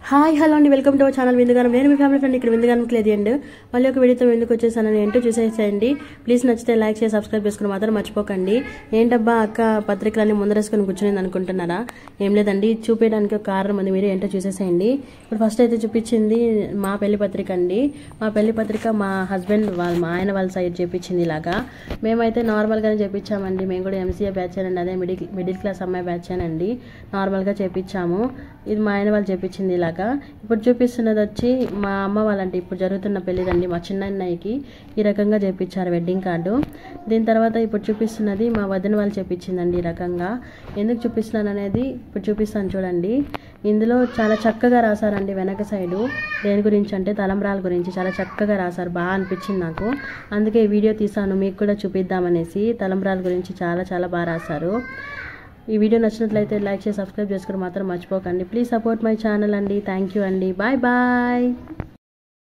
Hi hello అండి, welcome to our channel విందుగానం. నేను మీ family friend ఇక్కడ విందుగానం క్లియర్ అండి. మళ్ళీ ఒక వీడియోతో ఎందుకు వచ్చేసానని ఏంటో చూసేసేయండి. ప్లీజ్ నచ్చితే లైక్ చేసి సబ్స్క్రైబ్ చేసుకుని మాత్రం మర్చిపోకండి. ఏంటబ్బా అక్క పత్రికలన్నీ ముందరేసుకొని కూర్చుని అనుకుంటున్నారా? ఏం లేదండి, చూపించడానికి ఒక కారణం ఉంది. మీరు ఏంటో చూసేసేయండి. ఇప్పుడు ఫస్ట్ అయితే చూపించింది మా పెళ్లి పత్రిక అండి. మా పెళ్లి పత్రిక మా హస్బెండ్ మా ఆయన వాళ్ళ సైడ్ చేపించింది. ఇలాగా మేమైతే నార్మల్గానే చేపించామండి. మేము కూడా ఎంసీఏ బ్యాచ్ అండి, అదే మిడిల్ క్లాస్ అమ్మాయి బ్యాచ్ అండి. నార్మల్గా చేపించాము. ఇది మా ఆయన వాళ్ళు చేపించింది. ఇలాగా ఇప్పుడు చూపిస్తున్నది వచ్చి మా అమ్మ వాళ్ళంటే ఇప్పుడు జరుగుతున్న పెళ్లిదండి. మా చిన్న అన్నయ్యకి ఈ రకంగా చేపించారు వెడ్డింగ్ కార్డు. దీని తర్వాత ఇప్పుడు చూపిస్తున్నది మా వదిన వాళ్ళు చేపించిందండి. ఈ రకంగా ఎందుకు చూపిస్తున్నాను అనేది ఇప్పుడు చూపిస్తాను చూడండి. ఇందులో చాలా చక్కగా రాశారండి. వెనక సైడు దేని గురించి అంటే తలంబ్రాల గురించి చాలా చక్కగా రాశారు. బాగా అనిపించింది నాకు, అందుకే ఈ వీడియో తీసాను మీకు కూడా చూపిద్దామనేసి. తలంబ్రాల గురించి చాలా చాలా బాగా రాశారు. ఈ వీడియో నచ్చినట్లయితే లైక్ చేసి సబ్స్క్రైబ్ చేసుకుని మాత్రం మర్చిపోకండి. ప్లీజ్ సపోర్ట్ మై ఛానల్ అండి. థ్యాంక్ యూ అండి. Bye bye.